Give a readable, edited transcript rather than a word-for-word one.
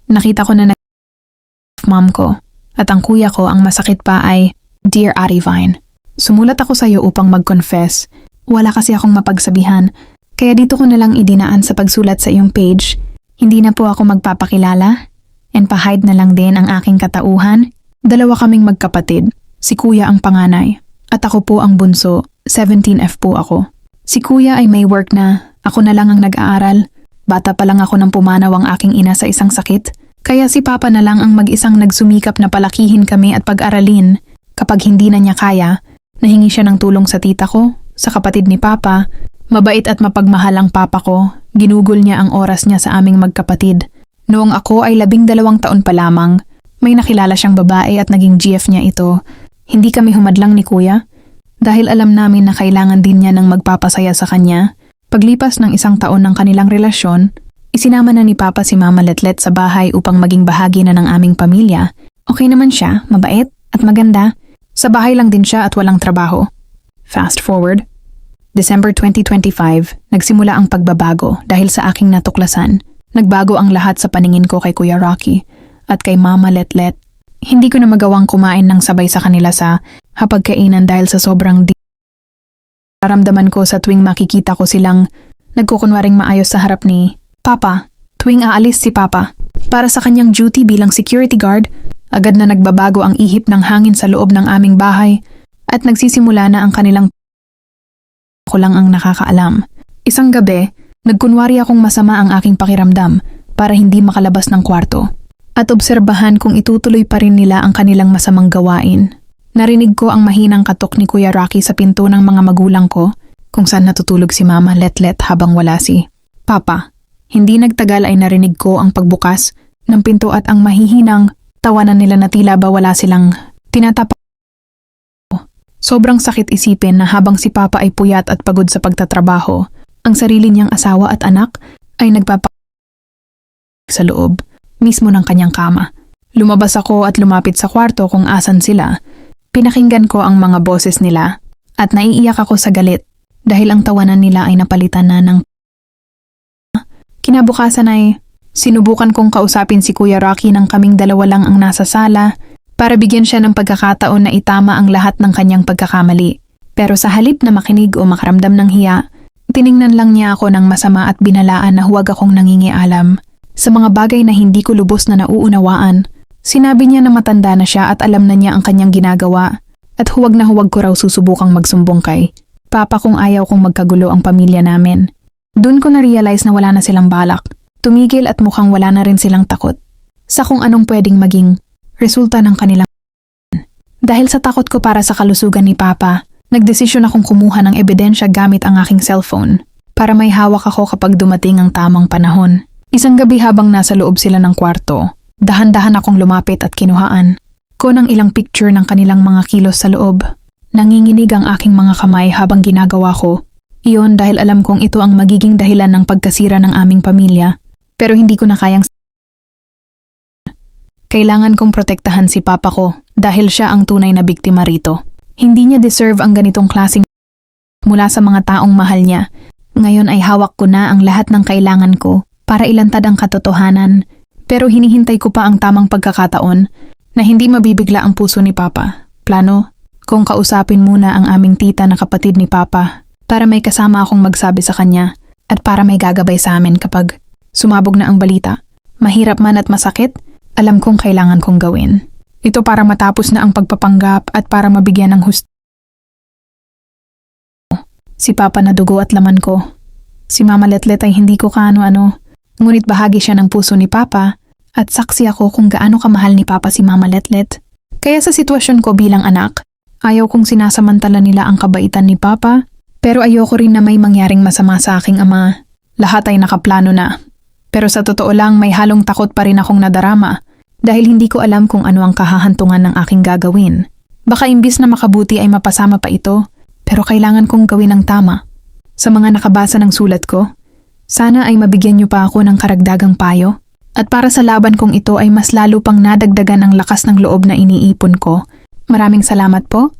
Nakita ko na mom ko at ang kuya ko ang masakit pa ay, Dear Ate Vine, sumulat ako sa iyo upang mag-confess. Wala kasi akong mapagsabihan, kaya dito ko na lang idinaan sa pagsulat sa iyong page. Hindi na po ako magpapakilala and pahide na lang din ang aking katauhan. Dalawa kaming magkapatid. Si kuya ang panganay at ako po ang bunso. 17F po ako. Si kuya ay may work na, ako na lang ang nag-aaral. Bata pa lang ako nang pumanaw ang aking ina sa isang sakit. Kaya si papa na lang ang mag-isang nagsumikap na palakihin kami at pag-aralin. Kapag hindi na niya kaya, nahingi siya ng tulong sa tita ko, sa kapatid ni papa. Mabait at mapagmahal ang papa ko. Ginugol niya ang oras niya sa aming magkapatid. Noong ako ay 12 taon pa lamang, may nakilala siyang babae at naging GF niya ito. Hindi kami humadlang ni kuya dahil alam namin na kailangan din niya ng magpapasaya sa kanya. Paglipas ng 1 taon ng kanilang relasyon, isinama na ni Papa si Mama Letlet sa bahay upang maging bahagi na ng aming pamilya. Okay naman siya, mabait at maganda. Sa bahay lang din siya at walang trabaho. Fast forward. December 2025, nagsimula ang pagbabago dahil sa aking natuklasan. Nagbago ang lahat sa paningin ko kay Kuya Rocky at kay Mama Letlet. Hindi ko na magawang kumain ng sabay sa kanila sa hapagkainan dahil sa sobrang nararamdaman ko sa tuwing makikita ko silang nagkukunwaring maayos sa harap ni Papa. Tuwing aalis si Papa para sa kanyang duty bilang security guard, agad na nagbabago ang ihip ng hangin sa loob ng aming bahay at nagsisimula na ang kanilang ko lang ang nakakaalam. Isang gabi, nagkunwari akong masama ang aking pakiramdam para hindi makalabas ng kwarto at obserbahan kung itutuloy pa rin nila ang kanilang masamang gawain. Narinig ko ang mahinang katok ni Kuya Rocky sa pinto ng mga magulang ko kung saan natutulog si Mama Letlet habang wala si Papa. Hindi nagtagal ay narinig ko ang pagbukas ng pinto at ang mahihinang tawanan nila na tila ba wala silang tinatapak. Sobrang sakit isipin na habang si Papa ay puyat at pagod sa pagtatrabaho, ang sarili niyang asawa at anak ay sa loob, mismo ng kanyang kama. Lumabas ako at lumapit sa kwarto kung asan sila. Pinakinggan ko ang mga boses nila at naiiyak ako sa galit dahil ang tawanan nila ay napalitan na ng kinabukasan ay sinubukan kong kausapin si Kuya Rocky nang kaming dalawa lang ang nasa sala para bigyan siya ng pagkakataon na itama ang lahat ng kanyang pagkakamali. Pero sa halip na makinig o makaramdam ng hiya, tiningnan lang niya ako ng masama at binalaan na huwag akong nangingialam sa mga bagay na hindi ko lubos na nauunawaan. Sinabi niya na matanda na siya at alam na niya ang kanyang ginagawa at huwag na huwag ko raw susubukang magsumbong kay Papa kung ayaw kong magkagulo ang pamilya namin. Doon ko na-realize na wala na silang balak. Tumigil at mukhang wala na rin silang takot sa kung anong pwedeng maging resulta ng kanilang. Dahil sa takot ko para sa kalusugan ni Papa, nagdesisyon akong kumuha ng ebidensya gamit ang aking cellphone para may hawak ako kapag dumating ang tamang panahon. Isang gabi habang nasa loob sila ng kwarto, dahan-dahan akong lumapit at kinuhaan ko ng ilang picture ng kanilang mga kilos sa loob. Nanginginig ang aking mga kamay habang ginagawa ko. Iyon dahil alam kong ito ang magiging dahilan ng pagkasira ng aming pamilya. Pero hindi ko na kayang kailangan kong protektahan si Papa ko dahil siya ang tunay na biktima rito. Hindi niya deserve ang ganitong klaseng mula sa mga taong mahal niya. Ngayon ay hawak ko na ang lahat ng kailangan ko para ilantad ang katotohanan. Pero hinihintay ko pa ang tamang pagkakataon na hindi mabibigla ang puso ni Papa. Plano kung kausapin muna ang aming tita na kapatid ni Papa para may kasama akong magsabi sa kanya at para may gagabay sa amin kapag sumabog na ang balita. Mahirap man at masakit, alam kong kailangan kong gawin. Ito para matapos na ang pagpapanggap at para mabigyan ng si Papa na dugo at laman ko. Si Mama Letlet ay hindi ko kaano-ano, ngunit bahagi siya ng puso ni Papa at saksi ako kung gaano kamahal ni Papa si Mama Letlet. Kaya sa sitwasyon ko bilang anak, ayaw kong sinasamantala nila ang kabaitan ni Papa, pero ayoko rin na may mangyaring masama sa aking ama. Lahat ay nakaplano na. Pero sa totoo lang may halong takot pa rin akong nadarama dahil hindi ko alam kung ano ang kahahantungan ng aking gagawin. Baka imbis na makabuti ay mapasama pa ito, pero kailangan kong gawin ang tama. Sa mga nakabasa ng sulat ko, sana ay mabigyan niyo pa ako ng karagdagang payo. At para sa laban kong ito ay mas lalo pang nadagdagan ang lakas ng loob na iniipon ko. Maraming salamat po.